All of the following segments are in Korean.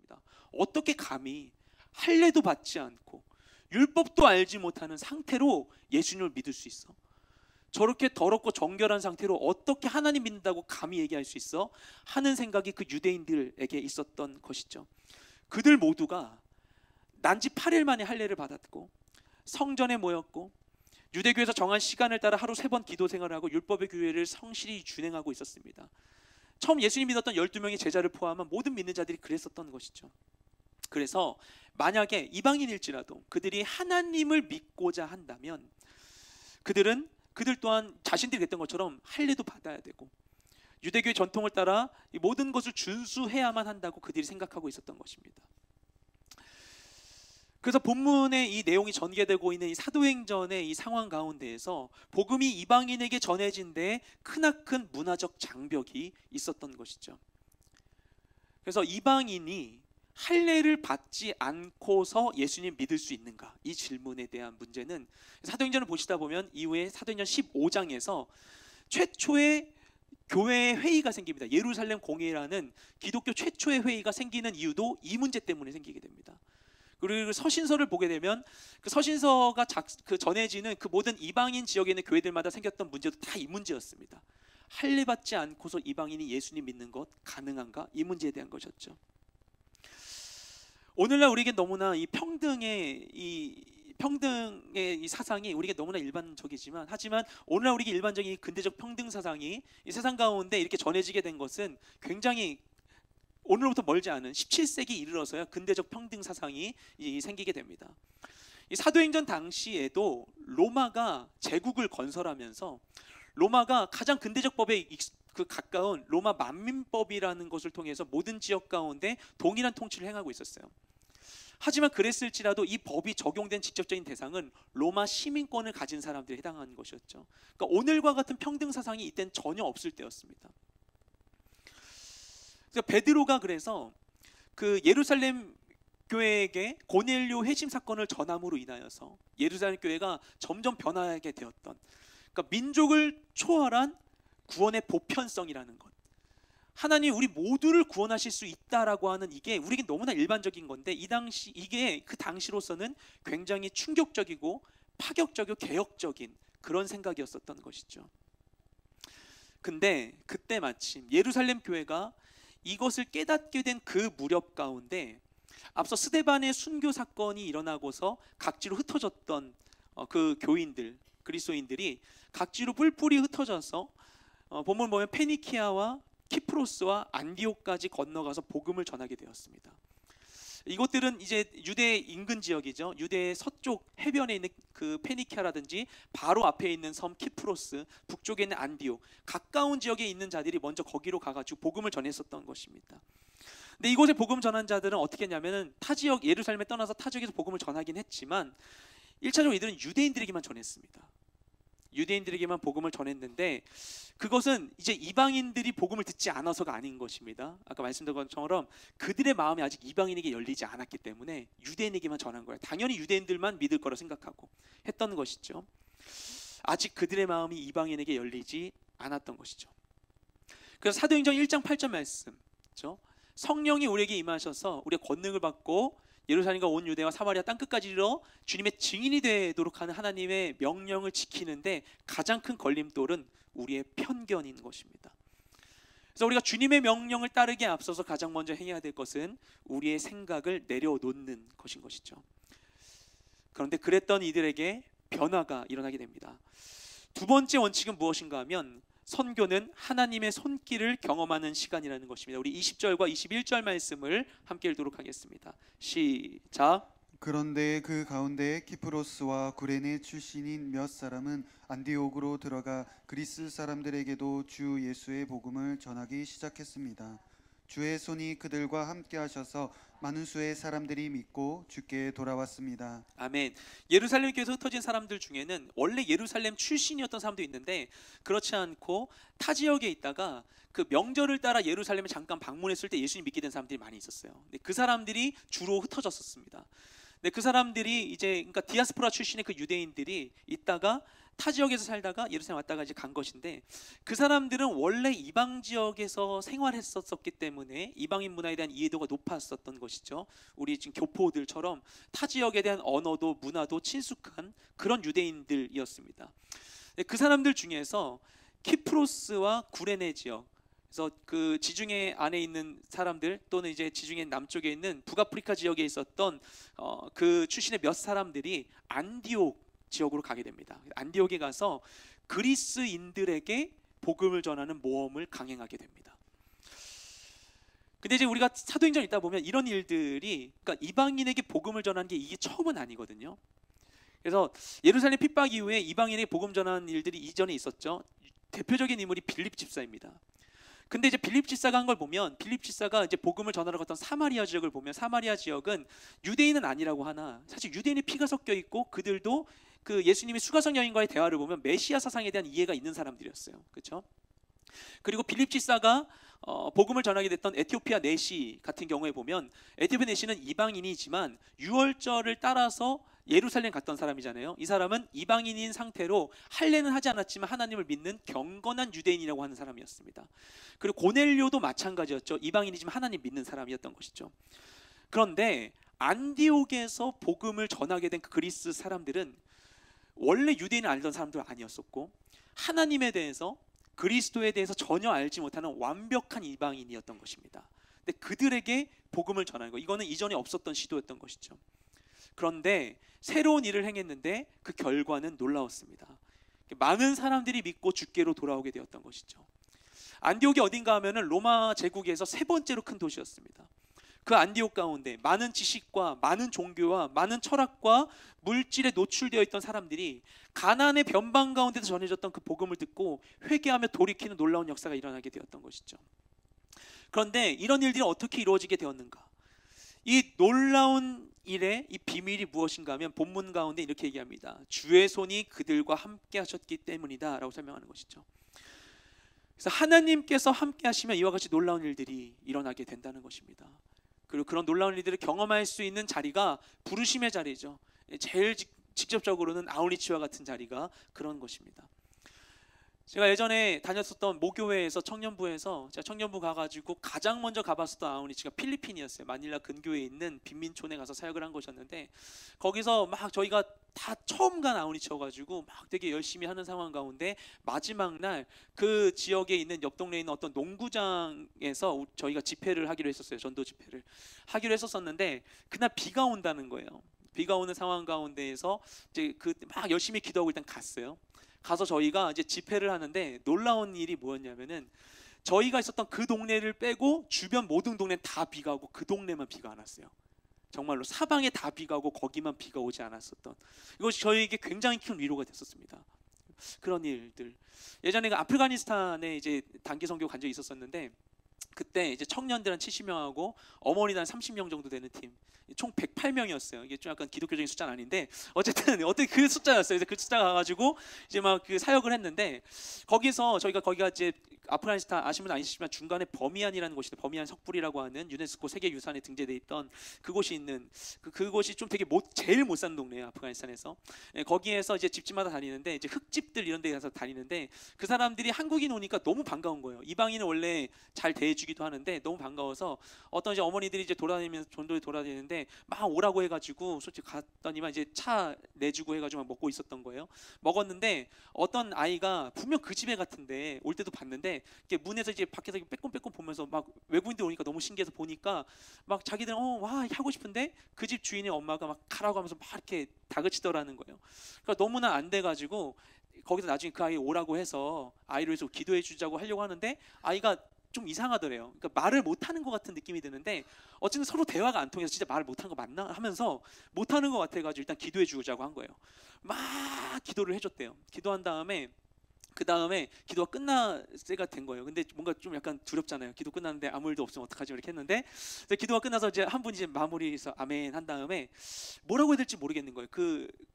것입니다. 어떻게 감히 할례도 받지 않고 율법도 알지 못하는 상태로 예수님을 믿을 수 있어? 저렇게 더럽고 정결한 상태로 어떻게 하나님 믿는다고 감히 얘기할 수 있어? 하는 생각이 그 유대인들에게 있었던 것이죠. 그들 모두가 난지 8일 만에 할례를 받았고 성전에 모였고 유대교에서 정한 시간을 따라 하루 3번 기도 생활을 하고 율법의 교회를 성실히 준행하고 있었습니다. 처음 예수님 믿었던 12명의 제자를 포함한 모든 믿는 자들이 그랬었던 것이죠. 그래서 만약에 이방인일지라도 그들이 하나님을 믿고자 한다면 그들 또한 자신들이 그랬던 것처럼 할례도 받아야 되고 유대교의 전통을 따라 이 모든 것을 준수해야만 한다고 그들이 생각하고 있었던 것입니다. 그래서 본문에 이 내용이 전개되고 있는 이 사도행전의 이 상황 가운데에서 복음이 이방인에게 전해진 데에 크나큰 문화적 장벽이 있었던 것이죠. 그래서 이방인이 할례를 받지 않고서 예수님 믿을 수 있는가? 이 질문에 대한 문제는 사도행전을 보시다 보면 이후에 사도행전 15장에서 최초의 교회의 회의가 생깁니다. 예루살렘 공회라는 기독교 최초의 회의가 생기는 이유도 이 문제 때문에 생기게 됩니다. 그리고 서신서를 보게 되면 그 서신서가 전해지는 그 모든 이방인 지역에 있는 교회들마다 생겼던 문제도 다 이 문제였습니다. 할례 받지 않고서 이방인이 예수님 믿는 것 가능한가? 이 문제에 대한 것이었죠. 오늘날 우리에게 너무나 이 평등의 이 사상이 우리에게 너무나 일반적이지만 하지만 오늘날 우리에게 일반적인 근대적 평등 사상이 이 세상 가운데 이렇게 전해지게 된 것은 굉장히 오늘로부터 멀지 않은 17세기 이르러서야 근대적 평등 사상이 생기게 됩니다. 이 사도행전 당시에도 로마가 제국을 건설하면서 로마가 가장 근대적 법에 가까운 로마 만민법이라는 것을 통해서 모든 지역 가운데 동일한 통치를 행하고 있었어요. 하지만 그랬을지라도 이 법이 적용된 직접적인 대상은 로마 시민권을 가진 사람들에 해당하는 것이었죠. 그러니까 오늘과 같은 평등 사상이 이때는 전혀 없을 때였습니다. 그래서 베드로가 그래서 그 예루살렘 교회에게 고넬료 회심 사건을 전함으로 인하여서 예루살렘 교회가 점점 변화하게 되었던, 그러니까 민족을 초월한 구원의 보편성이라는 것, 하나님 우리 모두를 구원하실 수 있다라고 하는 이게 우리에게 너무나 일반적인 건데 이게 그 당시로서는 굉장히 충격적이고 파격적이고 개혁적인 그런 생각이었었던 것이죠. 근데 그때 마침 예루살렘 교회가 이것을 깨닫게 된 그 무렵 가운데 앞서 스데반의 순교 사건이 일어나고서 각지로 흩어졌던 그 교인들, 그리스도인들이 각지로 뿔뿔이 흩어져서 본문 보면 페니키아와 키프로스와 안디옥까지 건너가서 복음을 전하게 되었습니다. 이곳들은 이제 유대 인근 지역이죠. 유대의 서쪽 해변에 있는 그 페니키아라든지 바로 앞에 있는 섬 키프로스, 북쪽에 있는 안디옥, 가까운 지역에 있는 자들이 먼저 거기로 가가지고 복음을 전했었던 것입니다. 근데 이곳에 복음 전한 자들은 어떻게 했냐면은 타 지역 예루살렘에 떠나서 타 지역에서 복음을 전하긴 했지만 1차적으로 이들은 유대인들에게만 전했습니다. 유대인들에게만 복음을 전했는데 그것은 이제 이방인들이 복음을 듣지 않아서가 아닌 것입니다. 아까 말씀드린 것처럼 그들의 마음이 아직 이방인에게 열리지 않았기 때문에 유대인에게만 전한 거예요. 당연히 유대인들만 믿을 거라 생각하고 했던 것이죠. 아직 그들의 마음이 이방인에게 열리지 않았던 것이죠. 그래서 사도행전 1장 8절 말씀, 그렇죠? 성령이 우리에게 임하셔서 우리가 권능을 받고 예루살렘과 온 유대와 사마리아 땅끝까지 이르러 주님의 증인이 되도록 하는 하나님의 명령을 지키는데 가장 큰 걸림돌은 우리의 편견인 것입니다. 그래서 우리가 주님의 명령을 따르기에 앞서서 가장 먼저 해야 될 것은 우리의 생각을 내려놓는 것인 것이죠. 그런데 그랬던 이들에게 변화가 일어나게 됩니다. 두 번째 원칙은 무엇인가 하면 선교는 하나님의 손길을 경험하는 시간이라는 것입니다. 우리 20절과 21절 말씀을 함께 읽도록 하겠습니다. 시작. 그런데 그 가운데 키프로스와 구레네 출신인 몇 사람은 안디옥으로 들어가 그리스 사람들에게도 주 예수의 복음을 전하기 시작했습니다. 주의 손이 그들과 함께 하셔서 많은 수의 사람들이 믿고 주께 돌아왔습니다. 아멘. 예루살렘 교회에서 흩어진 사람들 중에는 원래 예루살렘 출신이었던 사람도 있는데 그렇지 않고 타 지역에 있다가 그 명절을 따라 예루살렘에 잠깐 방문했을 때 예수님 믿게 된 사람들이 많이 있었어요. 근데 그 사람들이 주로 흩어졌었습니다. 근데 그 사람들이 이제 그러니까 디아스포라 출신의 그 유대인들이 있다가 타 지역에서 살다가 예루살렘 왔다가 이제 간 것인데, 그 사람들은 원래 이방 지역에서 생활했었기 때문에 이방인 문화에 대한 이해도가 높았었던 것이죠. 우리 지금 교포들처럼 타 지역에 대한 언어도 문화도 친숙한 그런 유대인들이었습니다. 그 사람들 중에서 키프로스와 구레네 지역, 그래서 그 지중해 안에 있는 사람들 또는 이제 지중해 남쪽에 있는 북아프리카 지역에 있었던 그 출신의 몇 사람들이 안디옥 지역으로 가게 됩니다. 안디옥에 가서 그리스인들에게 복음을 전하는 모험을 강행하게 됩니다. 근데 이제 우리가 사도행전 읽다 보면 이런 일들이, 그러니까 이방인에게 복음을 전하는 게 이게 처음은 아니거든요. 그래서 예루살렘 핍박 이후에 이방인에게 복음 전하는 일들이 이전에 있었죠. 대표적인 인물이 빌립 집사입니다. 근데 이제 빌립 집사가 한 걸 보면, 빌립 집사가 이제 복음을 전하러 갔던 사마리아 지역을 보면, 사마리아 지역은 유대인은 아니라고 하나 사실 유대인의 피가 섞여 있고, 그들도 그 예수님의 수가성 여인과의 대화를 보면 메시아 사상에 대한 이해가 있는 사람들이었어요. 그렇죠? 그리고 빌립 집사가 복음을 전하게 됐던 에티오피아 내시 같은 경우에 보면, 에티오피아 내시는 이방인이지만 유월절을 따라서 예루살렘 갔던 사람이잖아요. 이 사람은 이방인인 상태로 할례는 하지 않았지만 하나님을 믿는 경건한 유대인이라고 하는 사람이었습니다. 그리고 고넬료도 마찬가지였죠. 이방인이지만 하나님 믿는 사람이었던 것이죠. 그런데 안디옥에서 복음을 전하게 된 그 그리스 사람들은 원래 유대인을 알던 사람들 아니었었고, 하나님에 대해서, 그리스도에 대해서 전혀 알지 못하는 완벽한 이방인이었던 것입니다. 근데 그들에게 복음을 전하는 거, 이거는 이전에 없었던 시도였던 것이죠. 그런데 새로운 일을 행했는데 그 결과는 놀라웠습니다. 많은 사람들이 믿고 주께로 돌아오게 되었던 것이죠. 안디옥이 어딘가 하면은 로마 제국에서 세 번째로 큰 도시였습니다. 그 안디옥 가운데 많은 지식과 많은 종교와 많은 철학과 물질에 노출되어 있던 사람들이 가난의 변방 가운데서 전해졌던 그 복음을 듣고 회개하며 돌이키는 놀라운 역사가 일어나게 되었던 것이죠. 그런데 이런 일들이 어떻게 이루어지게 되었는가? 이 놀라운 일의 이 비밀이 무엇인가 하면 본문 가운데 이렇게 얘기합니다. 주의 손이 그들과 함께 하셨기 때문이다 라고 설명하는 것이죠. 그래서 하나님께서 함께 하시면 이와 같이 놀라운 일들이 일어나게 된다는 것입니다. 그리고 그런 놀라운 일들을 경험할 수 있는 자리가 부르심의 자리죠. 제일 직접적으로는 아우리치와 같은 자리가 그런 것입니다. 제가 예전에 다녔었던 모교회에서 청년부에서 제가 청년부 가가지고 가장 먼저 가봤었던 아우리치가 필리핀이었어요. 마닐라 근교에 있는 빈민촌에 가서 사역을 한 것이었는데, 거기서 막 저희가 다 처음 간 아우리치여가지고 막 되게 열심히 하는 상황 가운데 마지막 날 그 지역에 있는 옆 동네에 있는 어떤 농구장에서 저희가 집회를 하기로 했었어요. 전도 집회를 하기로 했었었는데 그날 비가 온다는 거예요. 비가 오는 상황 가운데에서 이제 그 막 열심히 기도하고 일단 갔어요. 가서 저희가 이제 집회를 하는데 놀라운 일이 뭐였냐면은, 저희가 있었던 그 동네를 빼고 주변 모든 동네는 다 비가 오고 그 동네만 비가 안 왔어요. 정말로 사방에 다 비가 오고 거기만 비가 오지 않았었던, 이것이 저희에게 굉장히 큰 위로가 됐었습니다. 그런 일들. 예전에 그 아프가니스탄에 이제 단기 선교 간 적이 있었었는데, 그때 이제 청년들 한 70명하고 어머니들 한 30명 정도 되는 팀, 총 108명이었어요. 이게 좀 약간 기독교적인 숫자는 아닌데 어쨌든 어떻게 그 숫자였어요. 그래서 그 숫자 가가지고 이제 막 그 사역을 했는데, 거기서 거기가 이제 아프가니스탄 아시면 아시지만 중간에 버미안이라는 곳인데, 버미안 석불이라고 하는 유네스코 세계유산에 등재돼 있던 그곳이 있는 그곳이 좀 되게 제일 못 사는 동네예요. 아프가니스탄에서. 거기에서 이제 집집마다 다니는데, 이제 흑집들 이런 데 가서 다니는데, 그 사람들이 한국인 오니까 너무 반가운 거예요. 이방인은 원래 잘 대해주기도 하는데 너무 반가워서 어떤 이제 어머니들이 이제 돌아다니면서 전도에 돌아다니는데 막 오라고 해가지고 솔직히 갔더니만 이제 차 내주고 해가지고 막 먹고 있었던 거예요. 먹었는데 어떤 아이가 분명 그 집에 같은데 올 때도 봤는데, 이렇게 문에서 이제 밖에서 빼꼼빼꼼 보면서 막 외국인들 오니까 너무 신기해서 보니까 막 자기들은 와 하고 싶은데 그 집 주인의 엄마가 막 가라고 하면서 막 이렇게 다그치더라는 거예요. 그러니까 너무나 안 돼가지고 거기서 나중에 그 아이 오라고 해서 아이를 위해서 기도해 주자고 하려고 하는데, 아이가 좀 이상하더래요. 그러니까 말을 못하는 것 같은 느낌이 드는데, 어쨌든 서로 대화가 안 통해서 진짜 말을 못하는 거 맞나 하면서 못하는 것 같아가지고 일단 기도해 주자고 한 거예요. 막 기도를 해줬대요. 기도한 다음에 그 다음에 기도가 끝날 때가 된 거예요. 근데 뭔가 좀 약간 두렵잖아요. 기도 끝났는데 아무 일도 없으면 어떡하지 이렇게 했는데, 기도가 끝나서 이제 한 분이 이제 마무리해서 아멘 한 다음에 뭐라고 해야 될지 모르겠는 거예요.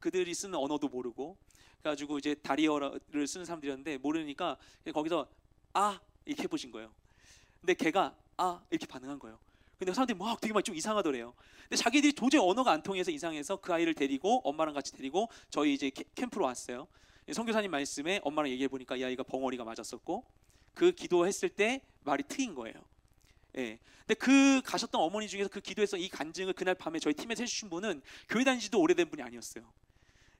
그들이 쓰는 언어도 모르고, 그래가지고 이제 다리어를 쓰는 사람들이었는데 모르니까 거기서 아 이렇게 해보신 거예요. 근데 걔가 아 이렇게 반응한 거예요. 근데 사람들이 막 되게 막 좀 이상하더래요. 근데 자기들이 도저히 언어가 안 통해서 이상해서 그 아이를 데리고 엄마랑 같이 데리고 저희 이제 캠프로 왔어요. 선교사님 말씀에 엄마랑 얘기해 보니까 이 아이가 벙어리가 맞았었고 그 기도했을 때 말이 트인 거예요. 예. 근데 그 가셨던 어머니 중에서 그 기도해서 이 간증을 그날 밤에 저희 팀에서 해주신 분은 교회 다닌 지도 오래된 분이 아니었어요.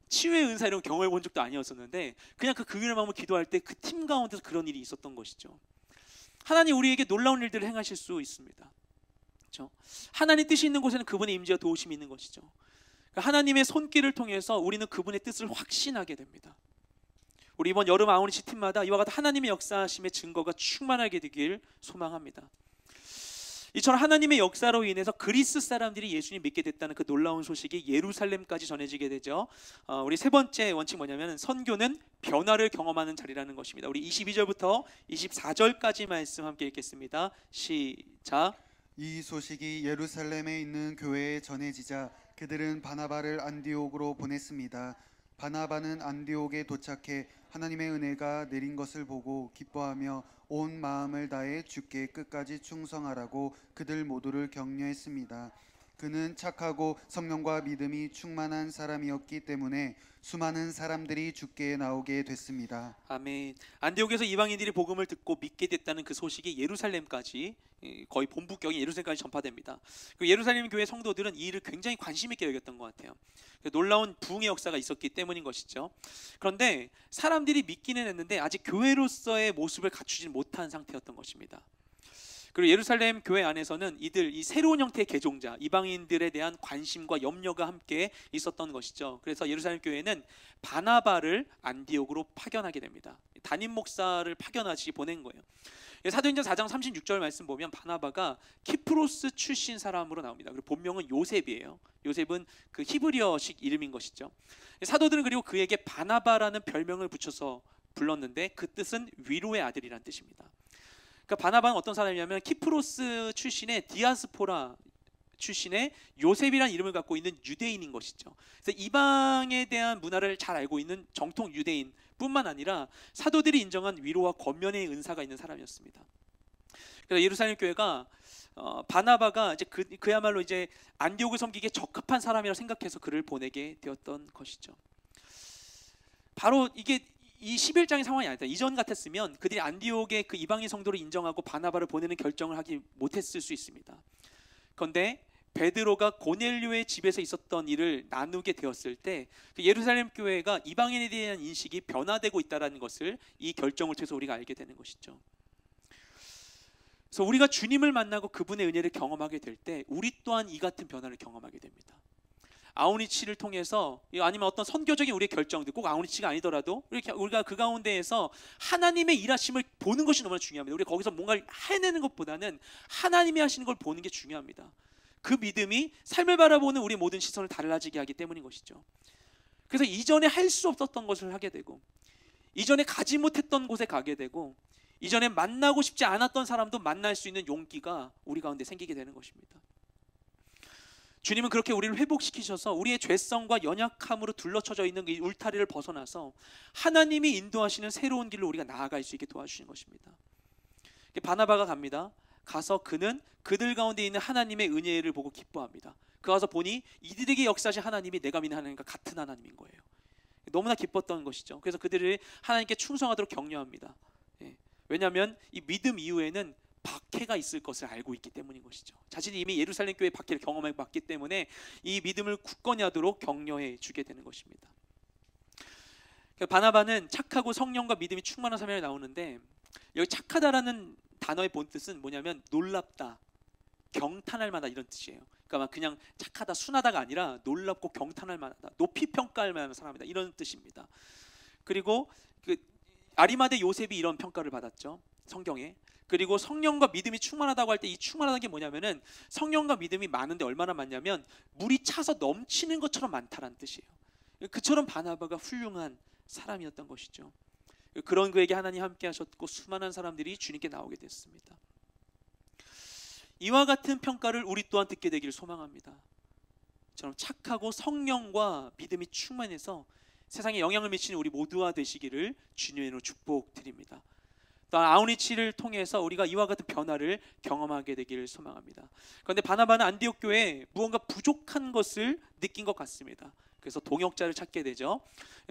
치유의 은사 이런 거 경험해 본 적도 아니었었는데 그냥 그 금요일 마음을 기도할 때 그 팀 가운데서 그런 일이 있었던 것이죠. 하나님 우리에게 놀라운 일들을 행하실 수 있습니다. 그렇죠? 하나님 뜻이 있는 곳에는 그분의 임재와 도우심이 있는 것이죠. 하나님의 손길을 통해서 우리는 그분의 뜻을 확신하게 됩니다. 우리 이번 여름 아우리치 팀마다 이와 같은 하나님의 역사하심의 증거가 충만하게 되길 소망합니다. 이처럼 하나님의 역사로 인해서 그리스 사람들이 예수님 믿게 됐다는 그 놀라운 소식이 예루살렘까지 전해지게 되죠. 우리 세 번째 원칙 뭐냐면 선교는 변화를 경험하는 자리라는 것입니다. 우리 22절부터 24절까지 말씀 함께 읽겠습니다. 시작. 이 소식이 예루살렘에 있는 교회에 전해지자 그들은 바나바를 안디옥으로 보냈습니다. 바나바는 안디옥에 도착해 하나님의 은혜가 내린 것을 보고 기뻐하며 온 마음을 다해 주께 끝까지 충성하라고 그들 모두를 격려했습니다. 그는 착하고 성령과 믿음이 충만한 사람이었기 때문에 수많은 사람들이 주께 나오게 됐습니다. 아멘. 안디옥에서 이방인들이 복음을 듣고 믿게 됐다는 그 소식이 예루살렘까지, 거의 본부격인 예루살렘까지 전파됩니다. 그 예루살렘 교회 성도들은 이 일을 굉장히 관심 있게 여겼던 것 같아요. 놀라운 부흥의 역사가 있었기 때문인 것이죠. 그런데 사람들이 믿기는 했는데 아직 교회로서의 모습을 갖추지 못한 상태였던 것입니다. 그리고 예루살렘 교회 안에서는 이 새로운 형태의 개종자, 이방인들에 대한 관심과 염려가 함께 있었던 것이죠. 그래서 예루살렘 교회는 바나바를 안디옥으로 파견하게 됩니다. 담임 목사를 파견하시 보낸 거예요. 사도행전 4장 36절 말씀 보면 바나바가 키프로스 출신 사람으로 나옵니다. 그리고 본명은 요셉이에요. 요셉은 그 히브리어식 이름인 것이죠. 사도들은 그리고 그에게 바나바라는 별명을 붙여서 불렀는데 그 뜻은 위로의 아들이라는 뜻입니다. 그러니까 바나바는 어떤 사람이냐면 키프로스 출신의 디아스포라 출신의 요셉이라는 이름을 갖고 있는 유대인인 것이죠. 그래서 이방에 대한 문화를 잘 알고 있는 정통 유대인뿐만 아니라 사도들이 인정한 위로와 권면의 은사가 있는 사람이었습니다. 그래서 예루살렘 교회가 바나바가 이제 그야말로 이제 안디옥을 섬기기에 적합한 사람이라 생각해서 그를 보내게 되었던 것이죠. 바로 이게 이 11장의 상황이 아니다. 이전 같았으면 그들이 안디옥의 그 이방인 성도를 인정하고 바나바를 보내는 결정을 하지 못했을 수 있습니다. 그런데 베드로가 고넬료의 집에서 있었던 일을 나누게 되었을 때 예루살렘 교회가 이방인에 대한 인식이 변화되고 있다는 것을 이 결정을 통해서 우리가 알게 되는 것이죠. 그래서 우리가 주님을 만나고 그분의 은혜를 경험하게 될 때 우리 또한 이 같은 변화를 경험하게 됩니다. 아우니치를 통해서 아니면 어떤 선교적인 우리의 결정들, 꼭 아우니치가 아니더라도 우리가 그 가운데에서 하나님의 일하심을 보는 것이 너무나 중요합니다. 우리가 거기서 뭔가를 해내는 것보다는 하나님이 하시는 걸 보는 게 중요합니다. 그 믿음이 삶을 바라보는 우리 모든 시선을 달라지게 하기 때문인 것이죠. 그래서 이전에 할 수 없었던 것을 하게 되고 이전에 가지 못했던 곳에 가게 되고 이전에 만나고 싶지 않았던 사람도 만날 수 있는 용기가 우리 가운데 생기게 되는 것입니다. 주님은 그렇게 우리를 회복시키셔서 우리의 죄성과 연약함으로 둘러쳐져 있는 이 울타리를 벗어나서 하나님이 인도하시는 새로운 길로 우리가 나아갈 수 있게 도와주시는 것입니다. 바나바가 갑니다. 가서 그는 그들 가운데 있는 하나님의 은혜를 보고 기뻐합니다. 그 가서 보니 이들에게 역사하신 하나님이 내가 믿는 하나님과 같은 하나님인 거예요. 너무나 기뻤던 것이죠. 그래서 그들을 하나님께 충성하도록 격려합니다. 왜냐하면 이 믿음 이후에는 박해가 있을 것을 알고 있기 때문인 것이죠. 자신이 이미 예루살렘 교회의 박해를 경험해 봤기 때문에 이 믿음을 굳건히 하도록 격려해 주게 되는 것입니다. 바나바는 착하고 성령과 믿음이 충만한 사람이 나오는데 여기 착하다라는 단어의 본뜻은 뭐냐면 놀랍다, 경탄할 만하다 이런 뜻이에요. 그러니까 그냥 착하다, 순하다가 아니라 놀랍고 경탄할 만하다, 높이 평가할 만한 사람이다 이런 뜻입니다. 그리고 그 아리마대 요셉이 이런 평가를 받았죠. 성경에. 그리고 성령과 믿음이 충만하다고 할 때 이 충만하다는 게 뭐냐면은 성령과 믿음이 많은데 얼마나 많냐면 물이 차서 넘치는 것처럼 많다라는 뜻이에요. 그처럼 바나바가 훌륭한 사람이었던 것이죠. 그런 그에게 하나님 함께 하셨고 수많은 사람들이 주님께 나오게 됐습니다. 이와 같은 평가를 우리 또한 듣게 되기를 소망합니다. 저는 착하고 성령과 믿음이 충만해서 세상에 영향을 미치는 우리 모두가 되시기를 주님의 이름으로 축복드립니다. 또한 아우니치를 통해서 우리가 이와 같은 변화를 경험하게 되기를 소망합니다. 그런데 바나바는 안디옥 교회에 무언가 부족한 것을 느낀 것 같습니다. 그래서 동역자를 찾게 되죠.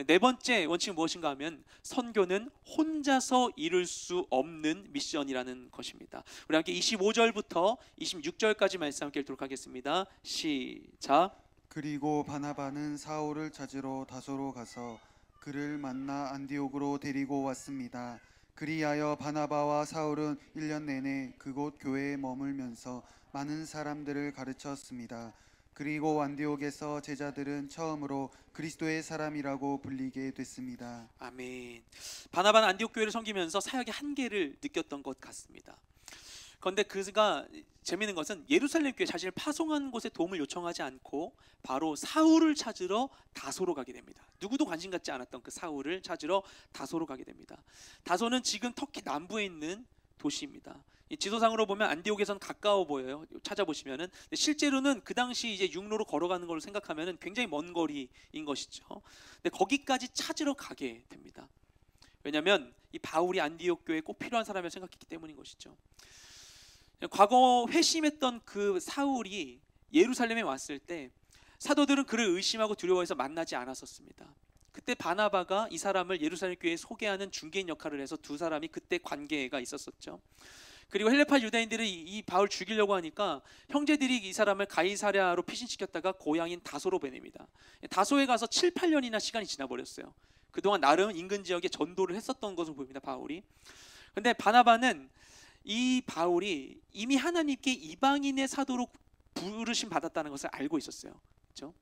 네 번째 원칙은 무엇인가 하면 선교는 혼자서 이룰 수 없는 미션이라는 것입니다. 우리 함께 25절부터 26절까지 말씀 함께 읽도록 하겠습니다. 시작. 그리고 바나바는 사울을 찾으러 다소로 가서 그를 만나 안디옥으로 데리고 왔습니다. 그리하여 바나바와 사울은 1년 내내 그곳 교회에 머물면서 많은 사람들을 가르쳤습니다. 그리고 안디옥에서 제자들은 처음으로 그리스도의 사람이라고 불리게 됐습니다. 아멘. 바나바는 안디옥 교회를 섬기면서 사역의 한계를 느꼈던 것 같습니다. 그런데 그가 재미있는 것은 예루살렘 교회 자신을 파송한 곳에 도움을 요청하지 않고 바로 사울을 찾으러 다소로 가게 됩니다. 누구도 관심 갖지 않았던 그 사울을 찾으러 다소로 가게 됩니다. 다소는 지금 터키 남부에 있는 도시입니다. 이 지도상으로 보면 안디옥에선 가까워 보여요. 찾아보시면은. 실제로는 그 당시 이제 육로로 걸어가는 걸로 생각하면은 굉장히 먼 거리인 것이죠. 근데 거기까지 찾으러 가게 됩니다. 왜냐하면 이 바울이 안디옥 교회에 꼭 필요한 사람이라고 생각했기 때문인 것이죠. 과거 회심했던 그 사울이 예루살렘에 왔을 때 사도들은 그를 의심하고 두려워해서 만나지 않았었습니다. 그때 바나바가 이 사람을 예루살렘 교회에 소개하는 중개인 역할을 해서 두 사람이 그때 관계가 있었었죠. 그리고 헬레파 유대인들이 이 바울 죽이려고 하니까 형제들이 이 사람을 가이사랴로 피신시켰다가 고향인 다소로 보냅니다. 다소에 가서 7, 8년이나 시간이 지나버렸어요. 그동안 나름 인근 지역에 전도를 했었던 것으로 보입니다, 바울이. 그런데 바나바는 이 바울이 이미 하나님께 이방인의 사도로 부르심 받았다는 것을 알고 있었어요. 그렇죠?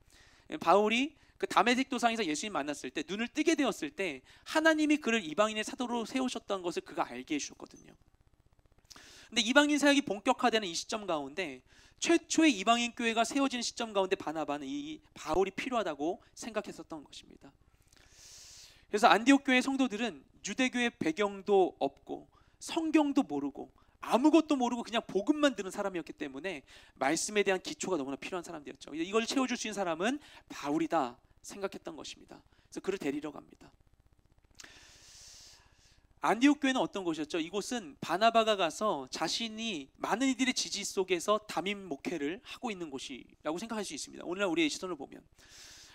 바울이 그 다메섹 도상에서 예수님 만났을 때 눈을 뜨게 되었을 때 하나님이 그를 이방인의 사도로 세우셨던 것을 그가 알게 해주셨거든요. 근데 이방인 사역이 본격화되는 이 시점 가운데 최초의 이방인 교회가 세워지는 시점 가운데 바나바는 이 바울이 필요하다고 생각했었던 것입니다. 그래서 안디옥 교회 성도들은 유대교의 배경도 없고 성경도 모르고 아무것도 모르고 그냥 복음만 들은 사람이었기 때문에 말씀에 대한 기초가 너무나 필요한 사람들이었죠. 이걸 채워줄 수 있는 사람은 바울이다 생각했던 것입니다. 그래서 그를 데리러 갑니다. 안디옥 교회는 어떤 곳이었죠? 이곳은 바나바가 가서 자신이 많은 이들의 지지 속에서 담임 목회를 하고 있는 곳이라고 생각할 수 있습니다. 오늘날 우리의 시선을 보면.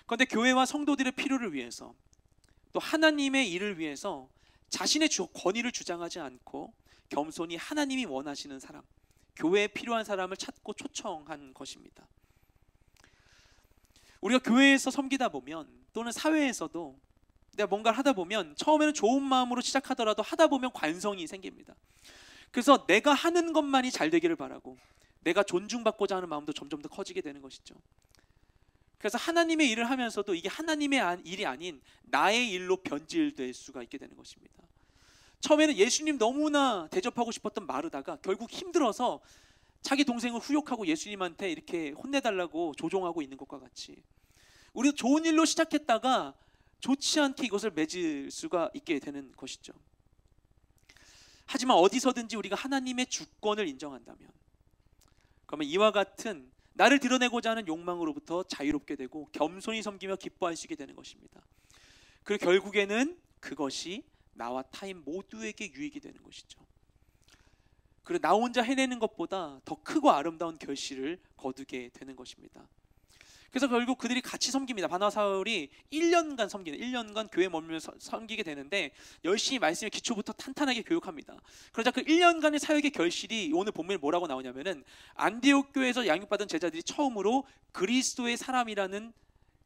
그런데 교회와 성도들의 필요를 위해서 또 하나님의 일을 위해서 자신의 권위를 주장하지 않고 겸손히 하나님이 원하시는 사람, 교회에 필요한 사람을 찾고 초청한 것입니다. 우리가 교회에서 섬기다 보면 또는 사회에서도 내가 뭔가를 하다 보면 처음에는 좋은 마음으로 시작하더라도 하다 보면 관성이 생깁니다. 그래서 내가 하는 것만이 잘 되기를 바라고 내가 존중받고자 하는 마음도 점점 더 커지게 되는 것이죠. 그래서 하나님의 일을 하면서도 이게 하나님의 일이 아닌 나의 일로 변질될 수가 있게 되는 것입니다. 처음에는 예수님 너무나 대접하고 싶었던 마르다가 결국 힘들어서 자기 동생을 후욕하고 예수님한테 이렇게 혼내달라고 조종하고 있는 것과 같이 우리도 좋은 일로 시작했다가 좋지 않게 이것을 맺을 수가 있게 되는 것이죠. 하지만 어디서든지 우리가 하나님의 주권을 인정한다면 그러면 이와 같은 나를 드러내고자 하는 욕망으로부터 자유롭게 되고 겸손히 섬기며 기뻐할 수 있게 되는 것입니다. 그리고 결국에는 그것이 나와 타인 모두에게 유익이 되는 것이죠. 그리고 나 혼자 해내는 것보다 더 크고 아름다운 결실을 거두게 되는 것입니다. 그래서 결국 그들이 같이 섬깁니다. 바나바 사울이 1년간 섬기는 1년간 교회에 머물면서 섬기게 되는데 열심히 말씀의 기초부터 탄탄하게 교육합니다. 그러자 그 1년간의 사역의 결실이 오늘 본문에 뭐라고 나오냐면은 안디옥 교회에서 양육받은 제자들이 처음으로 그리스도의 사람이라는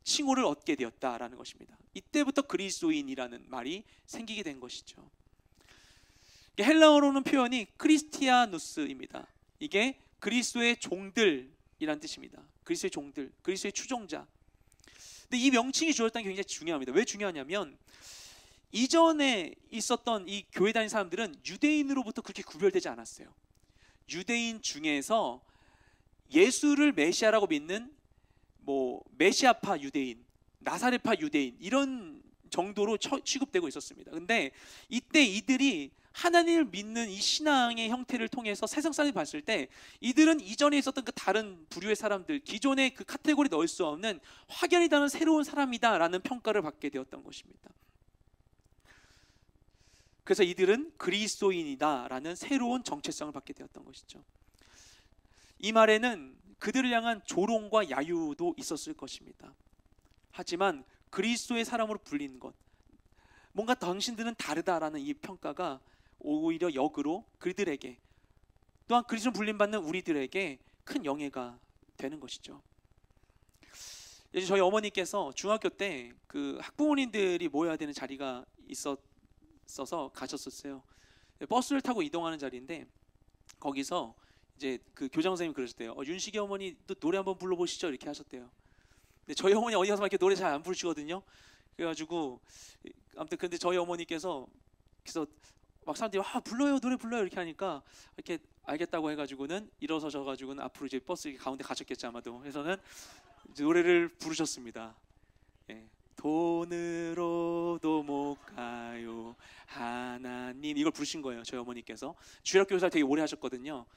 칭호를 얻게 되었다라는 것입니다. 이때부터 그리스도인이라는 말이 생기게 된 것이죠. 헬라어로는 표현이 크리스티아누스입니다. 이게 그리스도의 종들이란 뜻입니다. 그리스도의 종들, 그리스도의 추종자. 근데 이 명칭이 주어졌다는 게 굉장히 중요합니다. 왜 중요하냐면 이전에 있었던 이 교회 다니는 사람들은 유대인으로부터 그렇게 구별되지 않았어요. 유대인 중에서 예수를 메시아라고 믿는 뭐 메시아파 유대인, 나사렛파 유대인 이런 정도로 취급되고 있었습니다. 근데 이때 이들이 하나님을 믿는 이 신앙의 형태를 통해서 세상 사람이 봤을 때 이들은 이전에 있었던 그 다른 부류의 사람들, 기존의 그 카테고리 넣을 수 없는 확연히 다른 새로운 사람이다라는 평가를 받게 되었던 것입니다. 그래서 이들은 그리스도인이다라는 새로운 정체성을 받게 되었던 것이죠. 이 말에는 그들을 향한 조롱과 야유도 있었을 것입니다. 하지만 그리스도의 사람으로 불린 것, 뭔가 당신들은 다르다라는 이 평가가 오히려 역으로 그들에게, 또한 그리스도 불림받는 우리들에게 큰 영예가 되는 것이죠. 예전 저희 어머니께서 중학교 때 그 학부모님들이 모여야 되는 자리가 있어서 가셨었어요. 버스를 타고 이동하는 자리인데 거기서 이제 그 교장 선생님이 그러셨대요. 윤식이 어머니 또 노래 한번 불러보시죠, 이렇게 하셨대요. 근데 저희 어머니 어디 가서 막 이렇게 노래 잘 안 부르시거든요. 그래가지고 아무튼 근데 저희 어머니께서 그래서 막 사람들이 불러요, 노래 불러요 이렇게 하니까 이렇게 알겠다고 해가지고는 일어서셔가지고는 앞으로 이제 버스 이렇게 가운데 가셨겠죠 아마도. 그래서는 이제 노래를 부르셨습니다. 예. 돈으로도 못 가요 하나님, 이걸 부르신 거예요. 저희 어머니께서 주일학교 교사를 되게 오래 하셨거든요.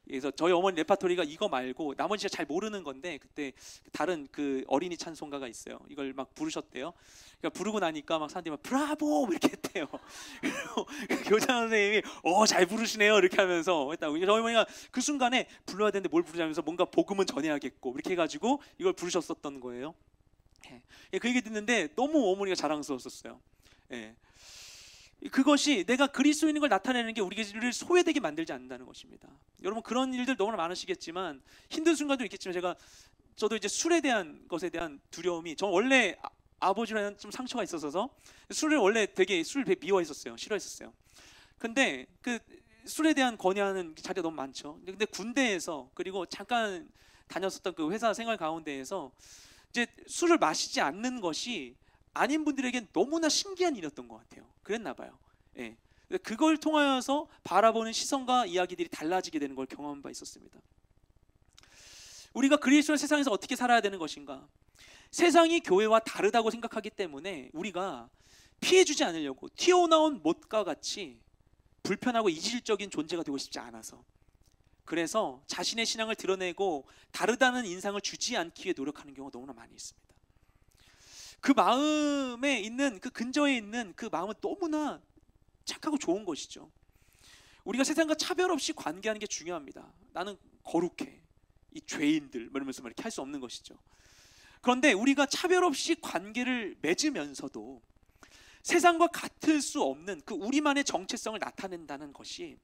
그래서 저희 어머니 레파토리가 이거 말고 나머지 제가 잘 모르는 건데 그때 다른 그 어린이 찬송가가 있어요. 이걸 막 부르셨대요. 그러니까 부르고 나니까 막 사람들이 막 브라보 이렇게 했대요. 그리고 교장 선생님이 잘 부르시네요 이렇게 하면서 했다고. 저희 어머니가 그 순간에 불러야 되는데 뭘 부르자면서 뭔가 복음은 전해야겠고 이렇게 해가지고 이걸 부르셨었던 거예요. 예, 그 얘기 듣는데 너무 어머니가 자랑스러웠었어요. 예. 그것이 내가 그리스도인인 걸 나타내는 게 우리를 소외되게 만들지 않는다는 것입니다. 여러분 그런 일들 너무나 많으시겠지만 힘든 순간도 있겠지만 저도 이제 술에 대한 것에 대한 두려움이, 저 원래 아버지랑 좀 상처가 있어서 술을 원래 되게 술 미워했었어요. 싫어했었어요. 근데 그 술에 대한 권유하는 자리가 너무 많죠. 근데 군대에서 그리고 잠깐 다녔었던 그 회사 생활 가운데에서 이제 술을 마시지 않는 것이 아닌 분들에겐 너무나 신기한 일이었던 것 같아요. 그랬나 봐요. 예. 그걸 통하여서 바라보는 시선과 이야기들이 달라지게 되는 걸 경험한 바 있었습니다. 우리가 그리스도의 세상에서 어떻게 살아야 되는 것인가? 세상이 교회와 다르다고 생각하기 때문에 우리가 피해주지 않으려고 튀어나온 못과 같이 불편하고 이질적인 존재가 되고 싶지 않아서, 그래서 자신의 신앙을 드러내고 다르다는 인상을 주지 않기 위해 노력하는 경우가 너무나 많이 있습니다. 그 마음에 있는, 그 근저에 있는 그 마음은 너무나 착하고 좋은 것이죠. 우리가 세상과 차별 없이 관계하는 게 중요합니다. 나는 거룩해, 이 죄인들 이러면서 이렇게 할 수 없는 것이죠. 그런데 우리가 차별 없이 관계를 맺으면서도 세상과 같을 수 없는 그 우리만의 정체성을 나타낸다는 것이,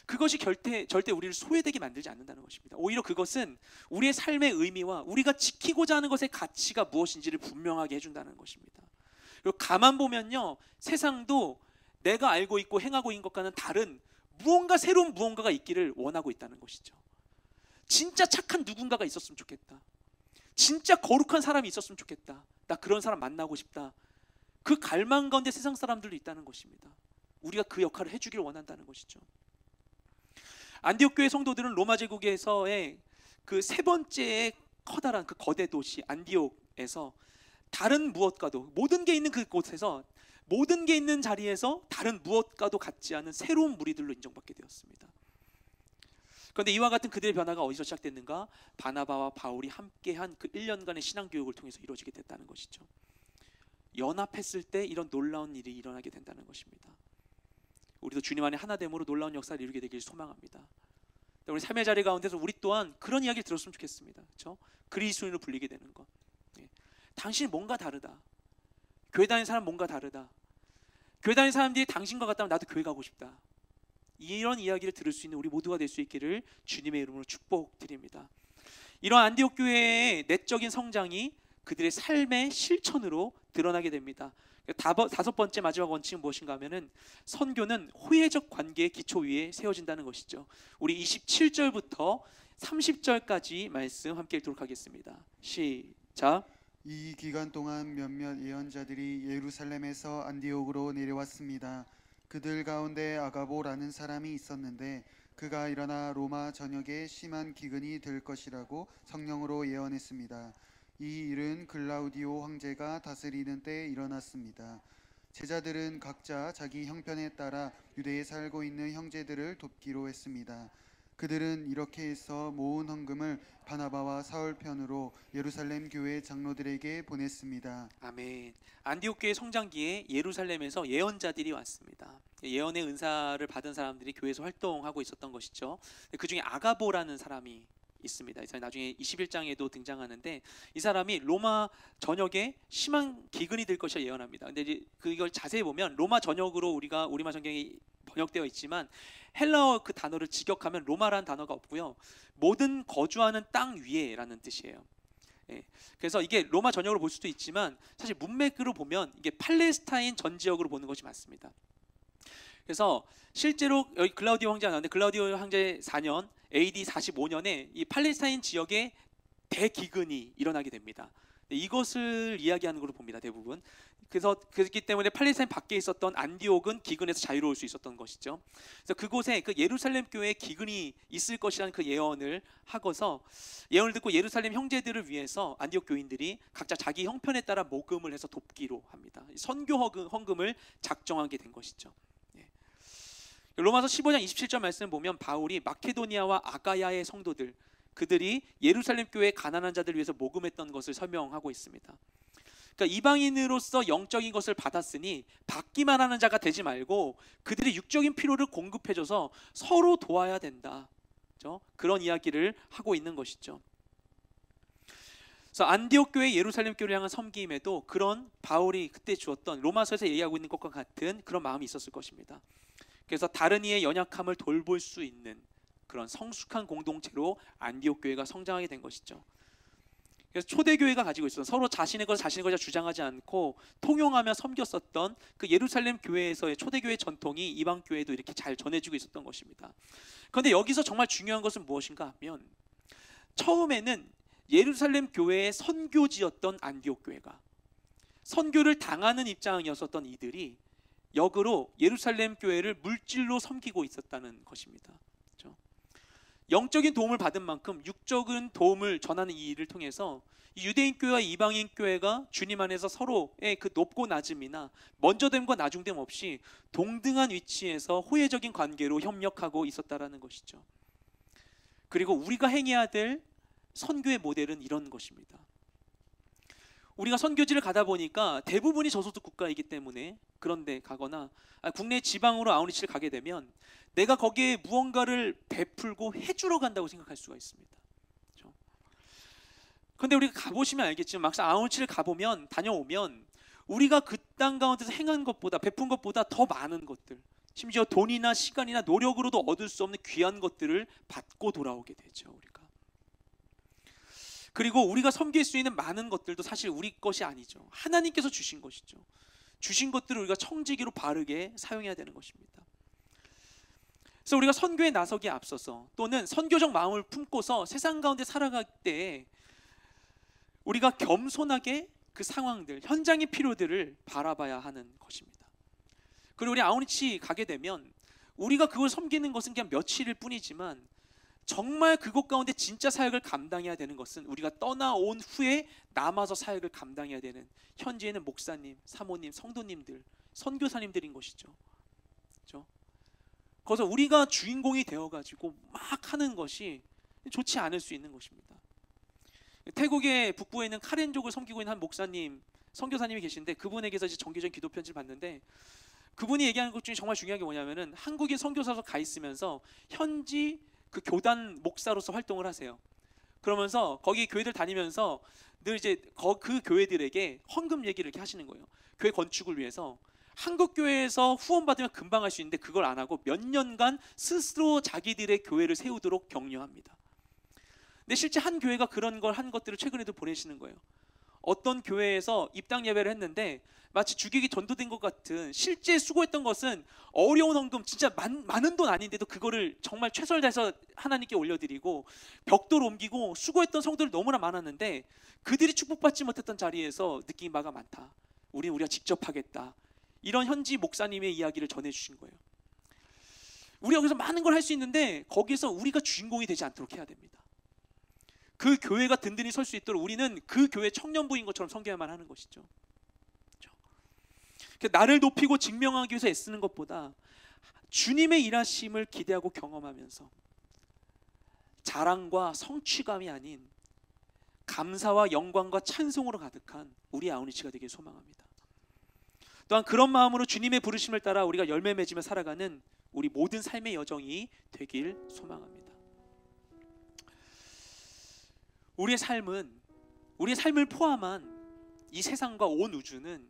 그것이 절대 우리를 소외되게 만들지 않는다는 것입니다. 오히려 그것은 우리의 삶의 의미와 우리가 지키고자 하는 것의 가치가 무엇인지를 분명하게 해준다는 것입니다. 그리고 가만 보면요, 세상도 내가 알고 있고 행하고 있는 것과는 다른 무언가, 새로운 무언가가 있기를 원하고 있다는 것이죠. 진짜 착한 누군가가 있었으면 좋겠다. 진짜 거룩한 사람이 있었으면 좋겠다. 나 그런 사람 만나고 싶다. 그 갈망 가운데 세상 사람들도 있다는 것입니다. 우리가 그 역할을 해주길 원한다는 것이죠. 안디옥 교회 성도들은 로마 제국에서의 그 세 번째의 커다란 그 거대 도시 안디옥에서 다른 무엇과도, 모든 게 있는 그곳에서, 모든 게 있는 자리에서 다른 무엇과도 같지 않은 새로운 무리들로 인정받게 되었습니다. 그런데 이와 같은 그들의 변화가 어디서 시작됐는가? 바나바와 바울이 함께한 그 1년간의 신앙교육을 통해서 이루어지게 됐다는 것이죠. 연합했을 때 이런 놀라운 일이 일어나게 된다는 것입니다. 우리도 주님 안에 하나됨으로 놀라운 역사를 이루게 되길 소망합니다. 우리 삶의 자리 가운데서 우리 또한 그런 이야기를 들었으면 좋겠습니다. 그렇죠? 그리스도인으로 불리게 되는 것. 당신이 뭔가 다르다. 교회 다니는 사람 뭔가 다르다. 교회 다니는 사람들이 당신과 같다면 나도 교회 가고 싶다. 이런 이야기를 들을 수 있는 우리 모두가 될 수 있기를 주님의 이름으로 축복드립니다. 이러한 안디옥 교회의 내적인 성장이 그들의 삶의 실천으로 드러나게 됩니다. 다섯 번째 마지막 원칙은 무엇인가 하면은 선교는 호혜적 관계의 기초 위에 세워진다는 것이죠. 우리 27절부터 30절까지 말씀 함께 읽도록 하겠습니다. 시작. 이 기간 동안 몇몇 예언자들이 예루살렘에서 안디옥으로 내려왔습니다. 그들 가운데 아가보라는 사람이 있었는데 그가 일어나 로마 전역에 심한 기근이 될 것이라고 성령으로 예언했습니다. 이 일은 글라우디오 황제가 다스리는 때에 일어났습니다. 제자들은 각자 자기 형편에 따라 유대에 살고 있는 형제들을 돕기로 했습니다. 그들은 이렇게 해서 모은 헌금을 바나바와 사울 편으로 예루살렘 교회 장로들에게 보냈습니다. 아멘. 안디옥 교회 성장기에 예루살렘에서 예언자들이 왔습니다. 예언의 은사를 받은 사람들이 교회에서 활동하고 있었던 것이죠. 그 중에 아가보라는 사람이 있습니다. 이 사람이 나중에 21장에도 등장하는데 이 사람이 로마 전역에 심한 기근이 될 것을 예언합니다. 근데 이제 이걸 자세히 보면 로마 전역으로 우리가 우리말 성경이 번역되어 있지만 헬라어 그 단어를 직역하면 로마라는 단어가 없고요. 모든 거주하는 땅 위에라는 뜻이에요. 예, 그래서 이게 로마 전역으로 볼 수도 있지만 사실 문맥으로 보면 이게 팔레스타인 전 지역으로 보는 것이 맞습니다. 그래서 실제로 여기 글라우디오 황제가 나오는데 글라우디오 황제 4년 AD 45년에 이 팔레스타인 지역에 대기근이 일어나게 됩니다. 이것을 이야기하는 걸로 봅니다. 대부분. 그래서 그렇기 때문에 팔레스타인 밖에 있었던 안디옥은 기근에서 자유로울 수 있었던 것이죠. 그래서 그곳에 그 예루살렘 교회에 기근이 있을 것이라는 그 예언을 하고서 예언을 듣고 예루살렘 형제들을 위해서 안디옥 교인들이 각자 자기 형편에 따라 모금을 해서 돕기로 합니다. 선교 헌금을 작정하게 된 것이죠. 로마서 15장 27절 말씀을 보면 바울이 마케도니아와 아가야의 성도들 그들이 예루살렘 교회 가난한 자들을 위해서 모금했던 것을 설명하고 있습니다. 그러니까 이방인으로서 영적인 것을 받았으니 받기만 하는 자가 되지 말고 그들의 육적인 필요를 공급해줘서 서로 도와야 된다. 그렇죠? 그런 이야기를 하고 있는 것이죠. 그래서 안디옥 교회 예루살렘 교회를 향한 섬김에도 그런 바울이 그때 주었던 로마서에서 얘기하고 있는 것과 같은 그런 마음이 있었을 것입니다. 그래서 다른 이의 연약함을 돌볼 수 있는 그런 성숙한 공동체로 안디옥 교회가 성장하게 된 것이죠. 그래서 초대교회가 가지고 있었던 서로 자신의 것을 주장하지 않고 통용하며 섬겼었던 그 예루살렘 교회에서의 초대교회 전통이 이방 교회도 이렇게 잘 전해지고 있었던 것입니다. 그런데 여기서 정말 중요한 것은 무엇인가 하면 처음에는 예루살렘 교회의 선교지였던 안디옥 교회가 선교를 당하는 입장이었었던 이들이 역으로 예루살렘 교회를 물질로 섬기고 있었다는 것입니다. 그렇죠? 영적인 도움을 받은 만큼 육적인 도움을 전하는 이 일을 통해서 유대인 교회와 이방인 교회가 주님 안에서 서로의 그 높고 낮음이나 먼저됨과 나중됨 없이 동등한 위치에서 호혜적인 관계로 협력하고 있었다라는 것이죠. 그리고 우리가 행해야 될 선교의 모델은 이런 것입니다. 우리가 선교지를 가다 보니까 대부분이 저소득 국가이기 때문에 그런데 가거나 국내 지방으로 아우리치를 가게 되면 내가 거기에 무언가를 베풀고 해주러 간다고 생각할 수가 있습니다. 그렇죠? 그런데 우리가 가보시면 알겠지만 막상 아우리치를 가보면 다녀오면 우리가 그 땅 가운데서 행한 것보다 베푼 것보다 더 많은 것들 심지어 돈이나 시간이나 노력으로도 얻을 수 없는 귀한 것들을 받고 돌아오게 되죠. 우리가. 그리고 우리가 섬길 수 있는 많은 것들도 사실 우리 것이 아니죠. 하나님께서 주신 것이죠. 주신 것들을 우리가 청지기로 바르게 사용해야 되는 것입니다. 그래서 우리가 선교에 나서기에 앞서서 또는 선교적 마음을 품고서 세상 가운데 살아갈 때 우리가 겸손하게 그 상황들, 현장의 필요들을 바라봐야 하는 것입니다. 그리고 우리 아우리치 가게 되면 우리가 그걸 섬기는 것은 그냥 며칠일 뿐이지만 정말 그곳 가운데 진짜 사역을 감당해야 되는 것은 우리가 떠나온 후에 남아서 사역을 감당해야 되는 현지에는 목사님, 사모님, 성도님들, 선교사님들인 것이죠. 그렇죠? 거기서 우리가 주인공이 되어가지고 막 하는 것이 좋지 않을 수 있는 것입니다. 태국의 북부에 있는 카렌족을 섬기고 있는 한 목사님, 선교사님이 계신데 그분에게서 이제 정기적인 기도 편지를 받는데 그분이 얘기하는 것 중에 정말 중요한 게 뭐냐면은 한국인 선교사로 가 있으면서 현지 그 교단 목사로서 활동을 하세요. 그러면서 거기 교회들 다니면서 늘 이제 그 교회들에게 헌금 얘기를 이렇게 하시는 거예요. 교회 건축을 위해서 한국 교회에서 후원 받으면 금방 할 수 있는데 그걸 안 하고 몇 년간 스스로 자기들의 교회를 세우도록 격려합니다. 근데 실제 한 교회가 그런 걸 한 것들을 최근에도 보내시는 거예요. 어떤 교회에서 입당 예배를 했는데 마치 주객이 전도된 것 같은 실제 수고했던 것은 어려운 헌금 진짜 많은 돈 아닌데도 그거를 정말 최선을 다해서 하나님께 올려드리고 벽돌 옮기고 수고했던 성도들 너무나 많았는데 그들이 축복받지 못했던 자리에서 느낀 바가 많다. 우리가 직접 하겠다. 이런 현지 목사님의 이야기를 전해주신 거예요. 우리가 여기서 많은 걸 할 수 있는데 거기서 우리가 주인공이 되지 않도록 해야 됩니다. 그 교회가 든든히 설 수 있도록 우리는 그 교회 청년부인 것처럼 섬겨야만 하는 것이죠. 나를 높이고 증명하기 위해서 애쓰는 것보다 주님의 일하심을 기대하고 경험하면서 자랑과 성취감이 아닌 감사와 영광과 찬송으로 가득한 우리 아우리치가 되길 소망합니다. 또한 그런 마음으로 주님의 부르심을 따라 우리가 열매 맺으며 살아가는 우리 모든 삶의 여정이 되길 소망합니다. 우리의 삶을 포함한 이 세상과 온 우주는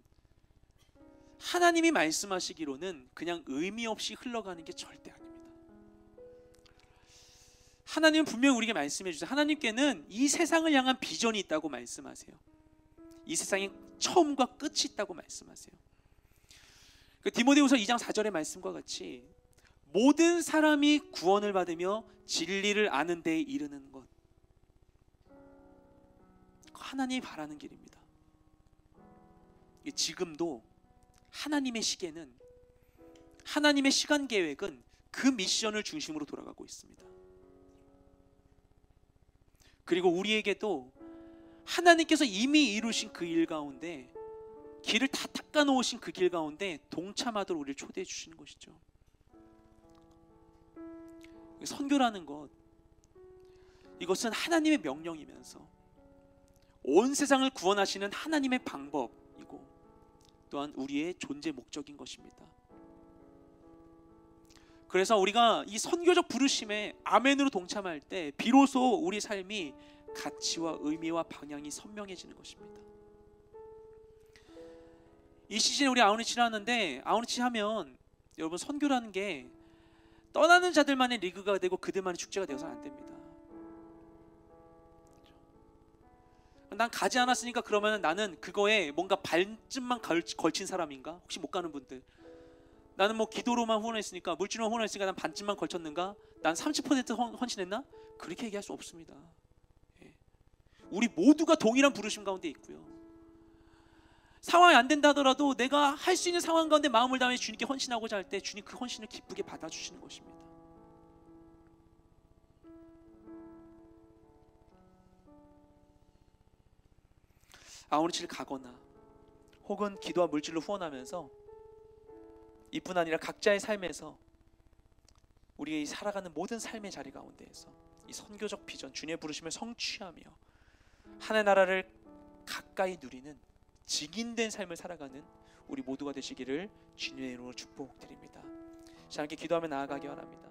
하나님이 말씀하시기로는 그냥 의미 없이 흘러가는 게 절대 아닙니다. 하나님은 분명히 우리에게 말씀해 주세요. 하나님께는 이 세상을 향한 비전이 있다고 말씀하세요. 이 세상에 처음과 끝이 있다고 말씀하세요. 디모데후서 2장 4절의 말씀과 같이 모든 사람이 구원을 받으며 진리를 아는 데에 이르는 것, 하나님이 바라는 길입니다. 지금도 하나님의 시계는, 하나님의 시간 계획은 그 미션을 중심으로 돌아가고 있습니다. 그리고 우리에게도 하나님께서 이미 이루신 그 일 가운데, 길을 다 닦아 놓으신 그 길 가운데 동참하도록 우리를 초대해 주시는 것이죠. 선교라는 것, 이것은 하나님의 명령이면서 온 세상을 구원하시는 하나님의 방법이고 또한 우리의 존재 목적인 것입니다. 그래서 우리가 이 선교적 부르심에 아멘으로 동참할 때 비로소 우리 삶이 가치와 의미와 방향이 선명해지는 것입니다. 이 시즌에 우리 아우리치를 하는데, 아우리치 하면 여러분 선교라는 게 떠나는 자들만의 리그가 되고 그들만의 축제가 되어서는 안 됩니다. 난 가지 않았으니까 그러면 나는 그거에 뭔가 반쯤만 걸친 사람인가? 혹시 못 가는 분들, 나는 뭐 기도로만 후원했으니까, 물질로만 후원했으니까 난 반쯤만 걸쳤는가? 난 30% 헌신했나? 그렇게 얘기할 수 없습니다. 우리 모두가 동일한 부르심 가운데 있고요. 상황이 안 된다 하더라도 내가 할 수 있는 상황 가운데 마음을 다해 주님께 헌신하고자 할 때 주님 그 헌신을 기쁘게 받아주시는 것입니다. 아우리치를 가거나 혹은 기도와 물질로 후원하면서 이뿐 아니라 각자의 삶에서 우리의 이 살아가는 모든 삶의 자리 가운데에서 이 선교적 비전, 주님의 부르심을 성취하며 하나의 나라를 가까이 누리는 증인된 삶을 살아가는 우리 모두가 되시기를 주님의 이름으로 축복드립니다. 자, 함께 기도하며 나아가기 원합니다.